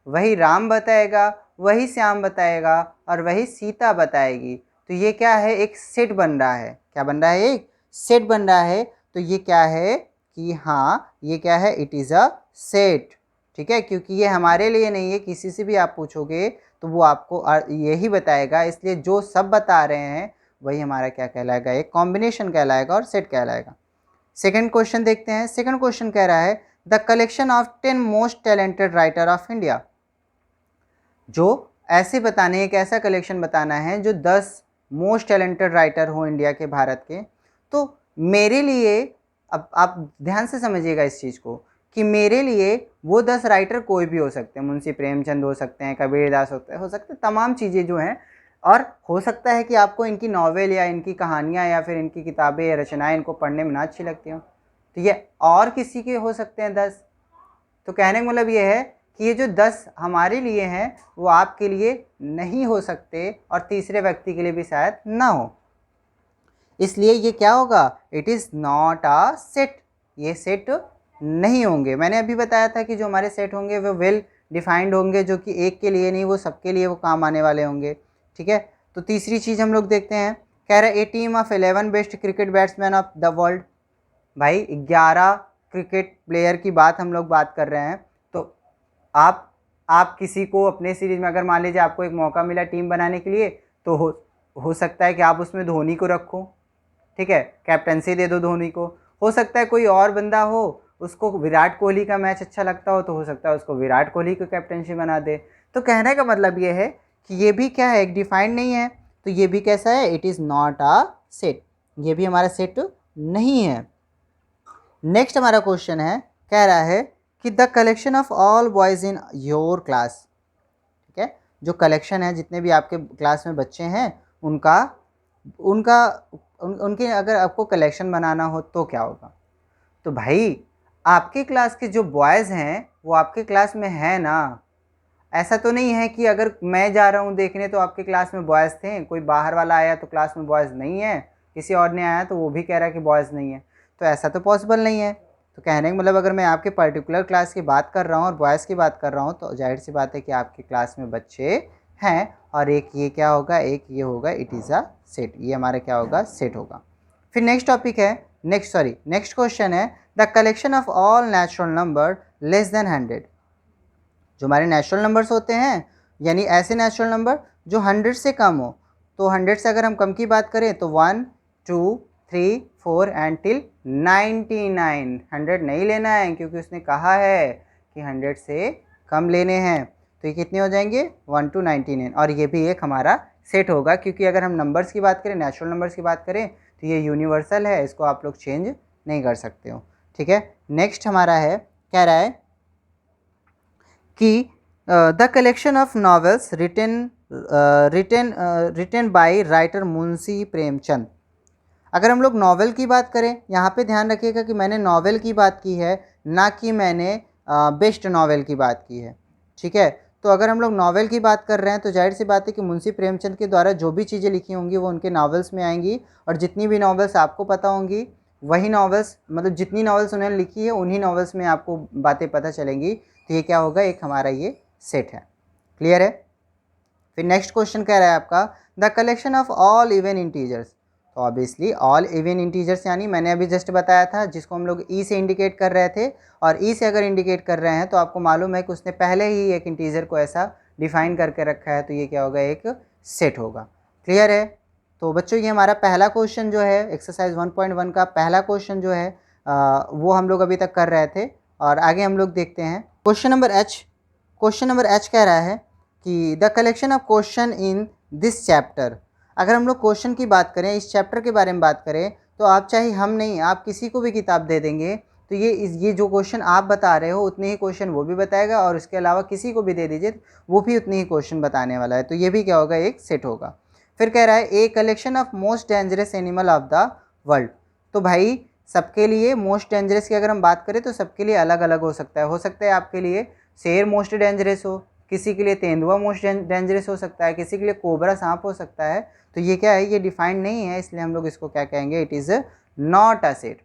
वही राम बताएगा, वही श्याम बताएगा और वही सीता बताएगी। तो ये क्या है, एक सेट बन रहा है। क्या बन रहा है, एक सेट बन रहा है। तो ये क्या है कि हाँ ये क्या है, इट इज़ अ सेट। ठीक है, क्योंकि ये हमारे लिए नहीं है, किसी से भी आप पूछोगे तो वो आपको यही बताएगा। इसलिए जो सब बता रहे हैं वही हमारा क्या कहलाएगा, एक कॉम्बिनेशन कहलाएगा और सेट कहलाएगा। सेकंड क्वेश्चन देखते हैं। सेकंड क्वेश्चन कह रहा है the collection of 10 most talented writer of India. जो ऐसे बताने, एक ऐसा कलेक्शन बताना है जो 10 मोस्ट टैलेंटेड राइटर हो इंडिया के, भारत के। तो मेरे लिए, अब आप ध्यान से समझिएगा इस चीज़ को, कि मेरे लिए वो 10 राइटर कोई भी हो सकते हैं, मुंशी प्रेमचंद हो सकते हैं, कबीरदास हो सकते हैं, तमाम चीज़ें जो हैं। और हो सकता है कि आपको इनकी नॉवेल या इनकी कहानियाँ या फिर इनकी किताबें या रचनाएँ इनको पढ़ने में ना अच्छी लगती हों, तो ये और किसी के हो सकते हैं 10। तो कहने का मतलब ये है कि ये जो 10 हमारे लिए हैं वो आपके लिए नहीं हो सकते और तीसरे व्यक्ति के लिए भी शायद ना हो। इसलिए ये क्या होगा, it is not a set, ये सेट नहीं होंगे। मैंने अभी बताया था कि जो हमारे सेट होंगे वो वेल डिफाइंड होंगे, जो कि एक के लिए नहीं, वो सबके लिए वो काम आने वाले होंगे। ठीक है, तो तीसरी चीज़ हम लोग देखते हैं। कह रहे a team of 11 best cricket batsman of the world. भाई 11 क्रिकेट प्लेयर की बात हम लोग बात कर रहे हैं। तो आप किसी को अपने सीरीज़ में, अगर मान लीजिए आपको एक मौका मिला टीम बनाने के लिए, तो हो सकता है कि आप उसमें धोनी को रखो। ठीक है, कैप्टनसी दे दो धोनी को। हो सकता है कोई और बंदा हो, उसको विराट कोहली का मैच अच्छा लगता हो, तो हो सकता है उसको विराट कोहली को कैप्टनसी बना दे। तो कहने का मतलब ये है कि ये भी क्या है, एक डिफाइंड नहीं है। तो ये भी कैसा है, it is not a set, ये भी हमारा सेट नहीं है। नेक्स्ट हमारा क्वेश्चन है, कह रहा है कि the collection of all boys in your class. ठीक है, जो कलेक्शन है जितने भी आपके क्लास में बच्चे हैं उनका उनके अगर आपको कलेक्शन बनाना हो तो क्या होगा। तो भाई आपके क्लास के जो बॉयज़ हैं वो आपके क्लास में है ना। ऐसा तो नहीं है कि अगर मैं जा रहा हूँ देखने तो आपके क्लास में बॉयज़ थे, कोई बाहर वाला आया तो क्लास में बॉयज़ नहीं है, किसी और ने आया तो वो भी कह रहा है कि बॉयज़ नहीं है। तो ऐसा तो पॉसिबल नहीं है। तो कहने का मतलब अगर मैं आपके पर्टिकुलर क्लास की बात कर रहा हूँ और बॉयज़ की बात कर रहा हूँ, तो जाहिर सी बात है कि आपकी क्लास में बच्चे हैं और एक ये क्या होगा, एक ये होगा, इट इज़ अ सेट। ये हमारा क्या होगा, सेट होगा। फिर नेक्स्ट टॉपिक है, नेक्स्ट क्वेश्चन है the collection of all natural number less then 100। जो हमारे नेचुरल नंबर्स होते हैं, यानी ऐसे नेचुरल नंबर जो 100 से कम हो। तो 100 से अगर हम कम की बात करें तो 1 2 3 4 एंड टिल 99। 100 नहीं लेना है क्योंकि उसने कहा है कि 100 से कम लेने हैं। तो ये कितने हो जाएंगे 1 to 99, और ये भी एक हमारा सेट होगा, क्योंकि अगर हम नंबर्स की बात करें, नेचुरल नंबर्स की बात करें, तो ये यूनिवर्सल है, इसको आप लोग चेंज नहीं कर सकते हो। ठीक है, नेक्स्ट हमारा है, कह रहा है कि the collection of novels written by writer Munshi Premchand. अगर हम लोग नॉवेल की बात करें, यहाँ पे ध्यान रखिएगा कि मैंने नॉवेल की बात की है, ना कि मैंने बेस्ट नॉवेल की बात की है। ठीक है, तो अगर हम लोग नॉवेल की बात कर रहे हैं तो जाहिर सी बात है कि मुंशी प्रेमचंद के द्वारा जो भी चीज़ें लिखी होंगी वो उनके नॉवेल्स में आएंगी, और जितनी भी नॉवेल्स आपको पता होंगी वही नॉवेल्स, मतलब जितनी नॉवेल्स उन्होंने लिखी है उन्हीं नॉवेल्स में आपको बातें पता चलेंगी। तो ये क्या होगा, एक हमारा ये सेट है। क्लियर है। फिर नेक्स्ट क्वेश्चन कह रहा है आपका, the collection of all even integers. तो ऑब्वियसली ऑल इवन इंटीजर्स यानी मैंने अभी जस्ट बताया था, जिसको हम लोग ई से इंडिकेट कर रहे थे, और ई से अगर इंडिकेट कर रहे हैं तो आपको मालूम है कि उसने पहले ही एक इंटीजर को ऐसा डिफाइन करके रखा है, तो ये क्या होगा, एक सेट होगा। क्लियर है। तो बच्चों ये हमारा पहला क्वेश्चन जो है एक्सरसाइज 1.1 का पहला क्वेश्चन जो है वो हम लोग अभी तक कर रहे थे, और आगे हम लोग देखते हैं question number H. Question number H कह रहा है कि the collection of question in this chapter. अगर हम लोग क्वेश्चन की बात करें, इस चैप्टर के बारे में बात करें, तो आप चाहे हम नहीं, आप किसी को भी किताब दे देंगे तो ये जो क्वेश्चन आप बता रहे हो उतने ही क्वेश्चन वो भी बताएगा, और उसके अलावा किसी को भी दे दीजिए वो भी उतने ही क्वेश्चन बताने वाला है। तो ये भी क्या होगा, एक सेट होगा। फिर कह रहा है a collection of most dangerous animal of the world. तो भाई सबके लिए मोस्ट डेंजरस की अगर हम बात करें तो सबके लिए अलग अलग हो सकता है आपके लिए शेर मोस्ट डेंजरस हो, किसी के लिए तेंदुआ मोस्ट डेंजरस हो सकता है, किसी के लिए कोबरा सांप हो सकता है। तो ये क्या है, ये डिफाइंड नहीं है, इसलिए हम लोग इसको क्या कहेंगे, it is not a set.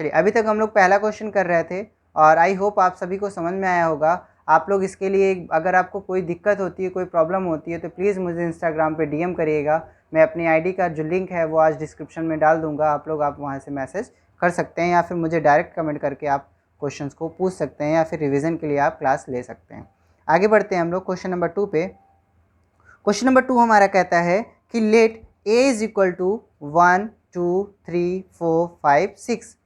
चलिए अभी तक हम लोग पहला क्वेश्चन कर रहे थे, और आई होप आप सभी को समझ में आया होगा। आप लोग इसके लिए अगर आपको कोई दिक्कत होती है, कोई प्रॉब्लम होती है, तो प्लीज़ मुझे इंस्टाग्राम पे डीएम करिएगा। मैं अपनी आईडी का जो लिंक है वो आज डिस्क्रिप्शन में डाल दूंगा, आप वहाँ से मैसेज कर सकते हैं, या फिर मुझे डायरेक्ट कमेंट करके आप क्वेश्चंस को पूछ सकते हैं, या फिर रिवीजन के लिए आप क्लास ले सकते हैं। आगे बढ़ते हैं हम लोग क्वेश्चन नंबर 2 पे। क्वेश्चन नंबर 2 हमारा कहता है कि let A is equal to 1 2 3 4 5 6,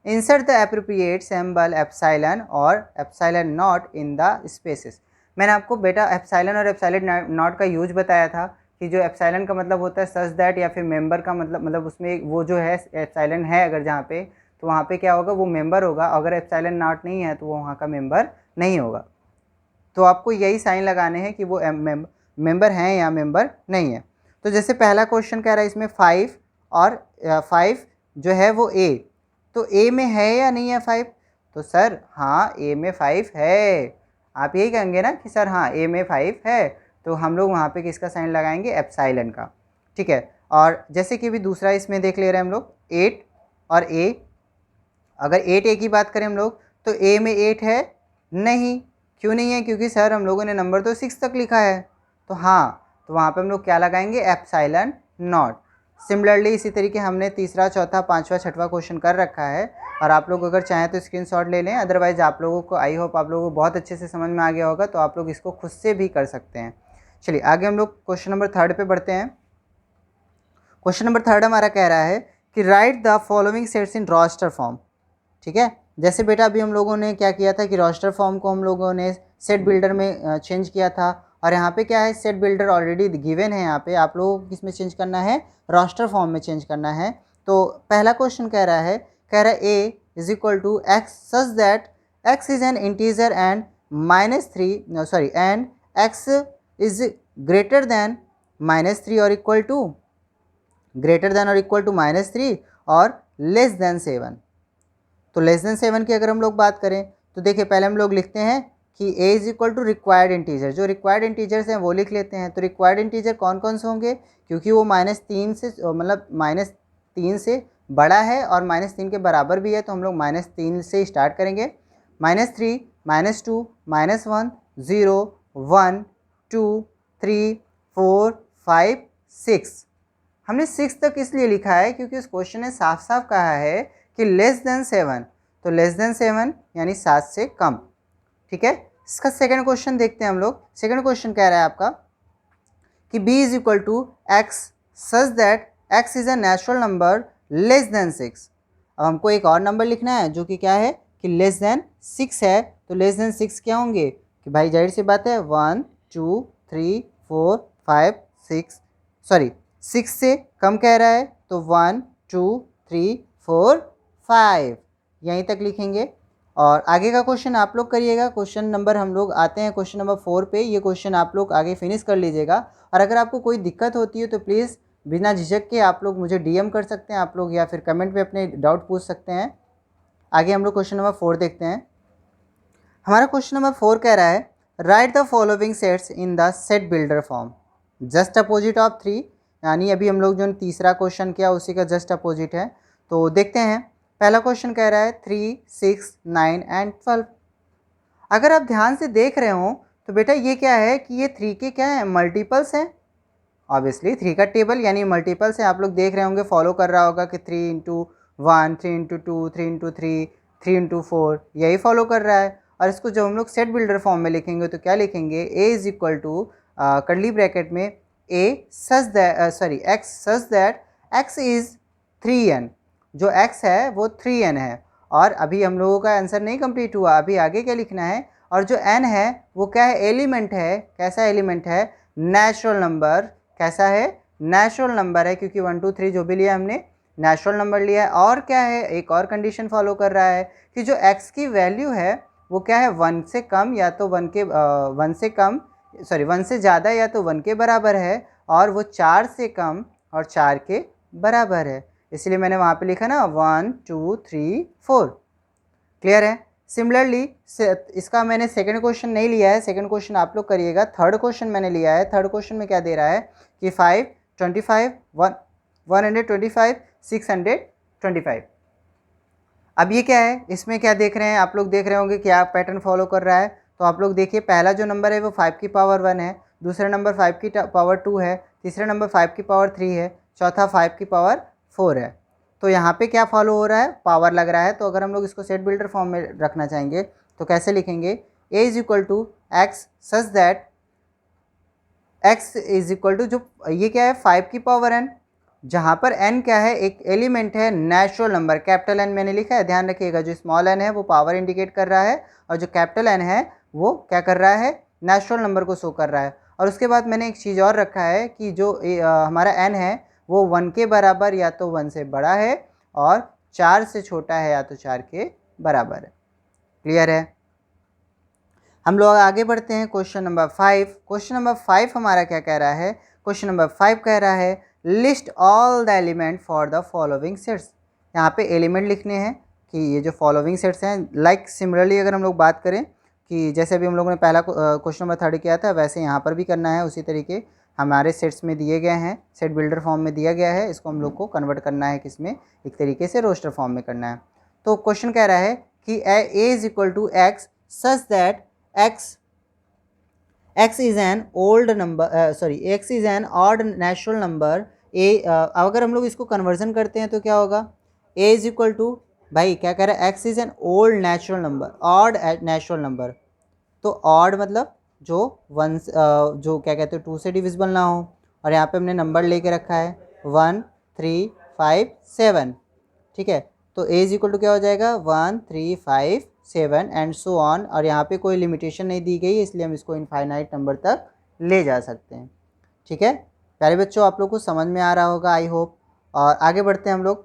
insert the appropriate symbol epsilon और epsilon not in the spaces. मैंने आपको बेटा एप्सिलॉन और एप्सिलॉन नॉट का यूज बताया था कि जो एप्सिलॉन का मतलब होता है सच दैट, या फिर मेंबर का मतलब उसमें वो जो है एप्सिलॉन है अगर जहाँ पे, तो वहाँ पे क्या होगा, वो मेंबर होगा। अगर एप्सिलॉन नॉट नहीं है तो वो वहाँ का मेंबर नहीं होगा। तो आपको यही साइन लगाने हैं कि वो मेंबर हैं या मेंबर नहीं है। तो जैसे पहला क्वेश्चन कह रहा है इसमें 5 और 5 जो है वो ए, तो ए में है या नहीं है 5? तो सर हाँ ए में 5 है। आप यही कहेंगे ना कि सर हाँ ए में 5 है, तो हम लोग वहाँ पे किसका साइन लगाएंगे, एप्सिलॉन का। ठीक है, और जैसे कि भी दूसरा इसमें देख ले रहे हैं हम लोग 8 और ए। अगर 8 ए की बात करें हम लोग तो ए में 8 है नहीं, क्यों नहीं है, क्योंकि सर हम लोगों ने नंबर तो 6 तक लिखा है। तो हाँ, तो वहाँ पे हम लोग क्या लगाएंगे, एप्सिलॉन नॉट। सिमिलरली इसी तरीके हमने तीसरा चौथा पांचवा छठवां क्वेश्चन कर रखा है, और आप लोग अगर चाहें तो स्क्रीनशॉट ले लें, अदरवाइज आप लोगों को आई होप आप लोगों को बहुत अच्छे से समझ में आ गया होगा, तो आप लोग इसको खुद से भी कर सकते हैं। चलिए आगे हम लोग क्वेश्चन नंबर 3 पे बढ़ते हैं। क्वेश्चन नंबर 3 हमारा कह रहा है कि write the following sets in roster form. ठीक है, जैसे बेटा अभी हम लोगों ने क्या किया था कि रोस्टर फॉर्म को हम लोगों ने सेट बिल्डर में चेंज किया था, और यहाँ पे क्या है, सेट बिल्डर ऑलरेडी गिवन है, यहाँ पे आप लोगों को किस में चेंज करना है, रोस्टर फॉर्म में चेंज करना है। तो पहला क्वेश्चन कह रहा है A is equal to x such that X is an integer and -3 and X is greater than -3 और इक्वल टू -3 और लेस देन 7। तो लेस देन 7 की अगर हम लोग बात करें तो देखिए पहले हम लोग लिखते हैं कि a is equal to required integer. जो रिक्वायर्ड इंटीजर्स हैं वो लिख लेते हैं। तो रिक्वायर्ड इंटीजर कौन कौन से होंगे, क्योंकि वो -3 से मतलब -3 से बड़ा है और -3 के बराबर भी है, तो हम लोग -3 से स्टार्ट करेंगे। -3 -2 -1 0 1 2 3 4 5 6। हमने 6 तक इसलिए लिखा है क्योंकि उस क्वेश्चन ने साफ साफ कहा है कि लेस देन 7, तो लेस देन 7 यानी 7 से कम। ठीक है, इसका सेकंड क्वेश्चन देखते हैं हम लोग। सेकंड क्वेश्चन कह रहा है आपका कि b is equal to x such that x is a natural number less than 6। अब हमको एक और नंबर लिखना है जो कि क्या है कि लेस देन 6 है। तो लेस देन 6 क्या होंगे कि भाई जाहिर सी बात है 1 2 3 4 5 6, सॉरी 6 से कम कह रहा है तो 1 2 3 4 5 यहीं तक लिखेंगे। और आगे का क्वेश्चन आप लोग करिएगा। क्वेश्चन नंबर हम लोग आते हैं क्वेश्चन नंबर 4 पे। ये क्वेश्चन आप लोग आगे फिनिश कर लीजिएगा। और अगर आपको कोई दिक्कत होती है तो प्लीज़ बिना झिझक के आप लोग मुझे डीएम कर सकते हैं आप लोग, या फिर कमेंट में अपने डाउट पूछ सकते हैं। आगे हम लोग क्वेश्चन नंबर 4 देखते हैं। हमारा क्वेश्चन नंबर 4 कह रहा है right the following sets in the set builder form just opposite of 3, यानी अभी हम लोग जो तीसरा क्वेश्चन किया उसी का जस्ट अपोजिट है। तो देखते हैं। पहला क्वेश्चन कह रहा है 3 6 9 एंड 12। अगर आप ध्यान से देख रहे हो तो बेटा ये क्या है कि ये 3 के क्या है, मल्टीपल्स हैं। ऑब्वियसली 3 का टेबल यानी मल्टीपल्स है। आप लोग देख रहे होंगे, फॉलो कर रहा होगा कि 3 इंटू 1 3 इंटू 2 3 इंटू 3 3 इंटू 4, यही फॉलो कर रहा है। और इसको जब हम लोग सेट बिल्डर फॉर्म में लिखेंगे तो क्या लिखेंगे, A is equal to curly bracket में A such that sorry X such that X is 3n। जो x है वो 3n है। और अभी हम लोगों का आंसर नहीं कंप्लीट हुआ, अभी आगे क्या लिखना है। और जो n है वो क्या है, एलिमेंट है। कैसा एलिमेंट है, नेचुरल नंबर। कैसा है, नेचुरल नंबर है, क्योंकि 1 2 3 जो भी लिया हमने नेचुरल नंबर लिया है। और क्या है, एक और कंडीशन फॉलो कर रहा है कि जो x की वैल्यू है वो क्या है, 1 से कम या तो 1 से कम, सॉरी 1 से ज़्यादा या तो 1 के बराबर है, और वो 4 से कम और 4 के बराबर है। इसलिए मैंने वहाँ पे लिखा ना 1 2 3 4। क्लियर है। सिमिलरली इसका मैंने सेकंड क्वेश्चन नहीं लिया है, सेकंड क्वेश्चन आप लोग करिएगा। थर्ड क्वेश्चन मैंने लिया है। थर्ड क्वेश्चन में क्या दे रहा है कि 5 25 125 625। अब ये क्या है, इसमें क्या देख रहे हैं आप लोग, देख रहे होंगे क्या पैटर्न फॉलो कर रहा है। तो आप लोग देखिए, पहला जो नंबर है वो 5 की पावर 1 है, दूसरा नंबर 5 की पावर 2 है, तीसरा नंबर 5 की पावर 3 है, चौथा 5 की पावर 4 है। तो यहाँ पे क्या फॉलो हो रहा है, पावर लग रहा है। तो अगर हम लोग इसको सेट बिल्डर फॉर्म में रखना चाहेंगे तो कैसे लिखेंगे, A is equal to x such that X is equal to, जो ये क्या है 5 की पावर n, जहाँ पर n क्या है, एक एलिमेंट है, नेचुरल नंबर। कैपिटल N मैंने लिखा है, ध्यान रखिएगा। जो स्मॉल n है वो पावर इंडिकेट कर रहा है, और जो कैपिटल N है वो क्या कर रहा है, नेचुरल नंबर को शो कर रहा है। और उसके बाद मैंने एक चीज़ और रखा है कि जो हमारा n है वो 1 के बराबर या तो 1 से बड़ा है, और 4 से छोटा है या तो 4 के बराबर है। क्लियर है। हम लोग आगे बढ़ते हैं क्वेश्चन नंबर 5। क्वेश्चन नंबर 5 हमारा क्या कह रहा है, क्वेश्चन नंबर 5 कह रहा है list all the element for the following sets. यहाँ पे एलिमेंट लिखने हैं कि ये जो फॉलोइंग सेट्स हैं, लाइक सिमिलरली अगर हम लोग बात करें कि जैसे अभी हम लोगों ने पहला क्वेश्चन नंबर 3 किया था, वैसे यहाँ पर भी करना है। उसी तरीके हमारे सेट्स में दिए गए हैं, सेट बिल्डर फॉर्म में दिया गया है, इसको हम लोग को कन्वर्ट करना है किसमें, एक तरीके से रोस्टर फॉर्म में करना है। तो क्वेश्चन कह रहा है कि A is equal to x such that x is an old number x is an odd natural number a। अगर हम लोग इसको कन्वर्जन करते हैं तो क्या होगा, a इज इक्वल टू, भाई क्या कह रहा है, x is an old natural number, odd natural number. तो ऑड मतलब जो 1 जो क्या कहते हैं 2 से डिविजिबल ना हो। और यहाँ पे हमने नंबर लेके रखा है 1 3 5 7। ठीक है। तो a इज इक्वल टू क्या हो जाएगा, 1 3 5 7 एंड सो ऑन। और यहाँ पे कोई लिमिटेशन नहीं दी गई, इसलिए हम इसको इनफाइनाइट नंबर तक ले जा सकते हैं। ठीक है प्यारे बच्चों, आप लोग को समझ में आ रहा होगा आई होप। और आगे बढ़ते हैं हम लोग।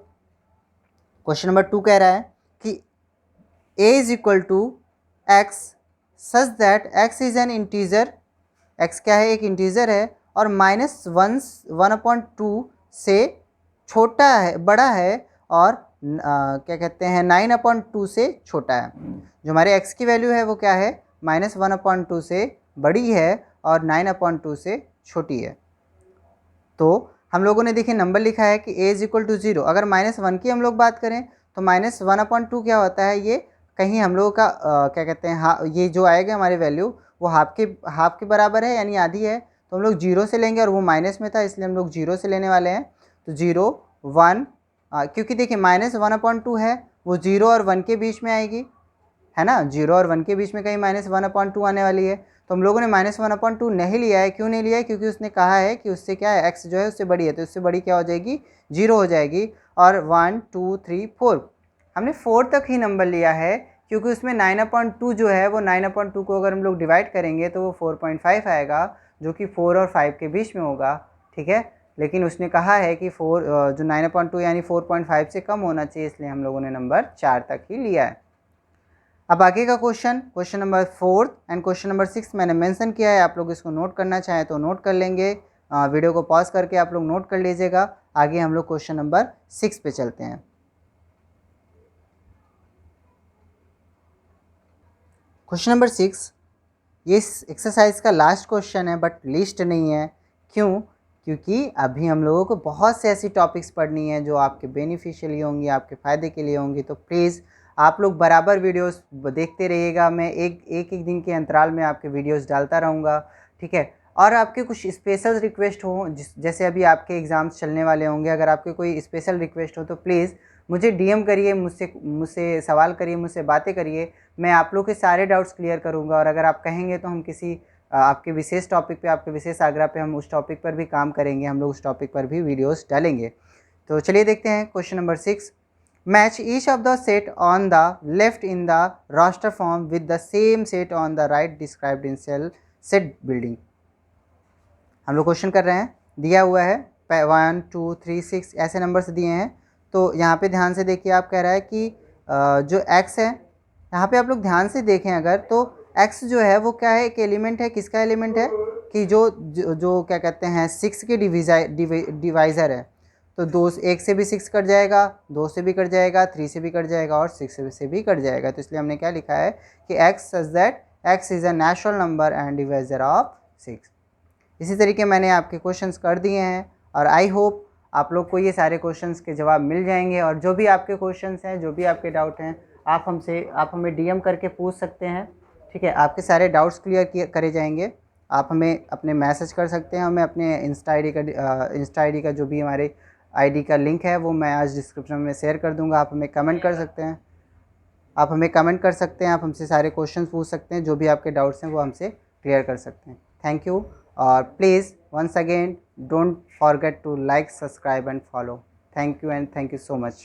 क्वेश्चन नंबर 2 कह रहा है कि a is equal to x such that x is an integer. x क्या है, एक इंटीजर है, और -1/2 से छोटा है, बड़ा है, और क्या कहते हैं 9/2 से छोटा है। जो हमारे x की वैल्यू है वो क्या है, -1/2 से बड़ी है और 9/2 से छोटी है। तो हम लोगों ने देखिए नंबर लिखा है कि a इज इक्वल टू 0। अगर -1 की हम लोग बात करें तो -1/2 क्या होता है, ये कहीं हम लोगों का क्या कहते हैं ये जो आएगा हमारी वैल्यू वो हाफ के बराबर है, यानी आधी है। तो हम लोग 0 से लेंगे, और वो माइनस में था इसलिए हम लोग 0 से लेने वाले हैं। तो 0 1, क्योंकि देखिए -1/2 है, वो 0 और 1 के बीच में आएगी, है ना। 0 और 1 के बीच में कहीं -1/2 आने वाली है। तो हम लोगों ने -1/2 नहीं लिया है। क्यों नहीं लिया है, क्योंकि उसने कहा है कि उससे क्या है, x जो है उससे बड़ी है, तो उससे बड़ी क्या हो जाएगी, 0 हो जाएगी। और 1 2 3 4 हमने 4 तक ही नंबर लिया है, क्योंकि उसमें 9/2 जो है वो 9/2 को अगर हम लोग डिवाइड करेंगे तो वो 4.5 आएगा, जो कि 4 और 5 के बीच में होगा, ठीक है। लेकिन उसने कहा है कि 4 जो 9/2 यानी 4.5 से कम होना चाहिए, इसलिए हम लोगों ने नंबर 4 तक ही लिया है। अब आगे का question number 4 and question number 6 मैंने मेंशन किया है, आप लोग इसको नोट करना चाहें तो नोट कर लेंगे, वीडियो को पॉज करके आप लोग नोट कर लीजिएगा। आगे हम लोग क्वेश्चन नंबर 6 पे चलते हैं। क्वेश्चन नंबर 6 ये इस एक्सरसाइज का लास्ट क्वेश्चन है, बट लिस्ट नहीं है। क्यों? क्योंकि अभी हम लोगों को बहुत से ऐसी टॉपिक्स पढ़नी है जो आपके बेनिफिशियली होंगी, आपके फ़ायदे के लिए होंगी। तो प्लीज़ आप लोग बराबर वीडियोस देखते रहिएगा। मैं एक दिन के अंतराल में आपके वीडियोस डालता रहूँगा, ठीक है। और आपके कुछ स्पेशल रिक्वेस्ट हो, जैसे अभी आपके एग्ज़ाम्स चलने वाले होंगे, अगर आपके कोई स्पेशल रिक्वेस्ट हो तो प्लीज़ मुझे डीएम करिए, मुझसे सवाल करिए, मुझसे बातें करिए। मैं आप लोग के सारे डाउट्स क्लियर करूँगा। और अगर आप कहेंगे तो हम किसी आपके विशेष टॉपिक पे, आपके विशेष आग्रह पे हम उस टॉपिक पर भी काम करेंगे, हम लोग उस टॉपिक पर भी वीडियोस डालेंगे। तो चलिए देखते हैं question number 6। Match each of the set on the left in the raster form with the same set on the right described in set building. हम लोग क्वेश्चन कर रहे हैं, दिया हुआ है 1 2 3 6 ऐसे नंबर्स दिए हैं। तो यहाँ पे ध्यान से देखिए, आप कह रहा है कि जो x है, यहाँ पे आप लोग ध्यान से देखें अगर, तो x जो है वो क्या है, एक एलिमेंट है। किसका एलिमेंट है? कि जो क्या कहते हैं 6 के डिवाइज़र है। तो 2 1 से भी 6 कट जाएगा, 2 से भी कट जाएगा, 3 से भी कट जाएगा और 6 से भी कट जाएगा। तो इसलिए हमने क्या लिखा है कि x such that x is a natural number and divisor of 6। इसी तरीके मैंने आपके क्वेश्चंस कर दिए हैं और आई होप आप लोग को ये सारे क्वेश्चंस के जवाब मिल जाएंगे। और जो भी आपके क्वेश्चंस हैं, जो भी आपके डाउट हैं, आप हमें डीएम करके पूछ सकते हैं, ठीक है। आपके सारे डाउट्स क्लियर करे जाएंगे। आप हमें अपने मैसेज कर सकते हैं, हमें अपने इंस्टा आईडी का जो भी हमारे आईडी का लिंक है वो मैं आज डिस्क्रिप्शन में शेयर कर दूँगा। आप हमें कमेंट कर सकते हैं, आप हमसे सारे क्वेश्चंस पूछ सकते हैं, जो भी आपके डाउट्स हैं वो हमसे क्लियर कर सकते हैं। Thank you. और please once again don't forget to like, subscribe and follow. Thank you and thank you so much.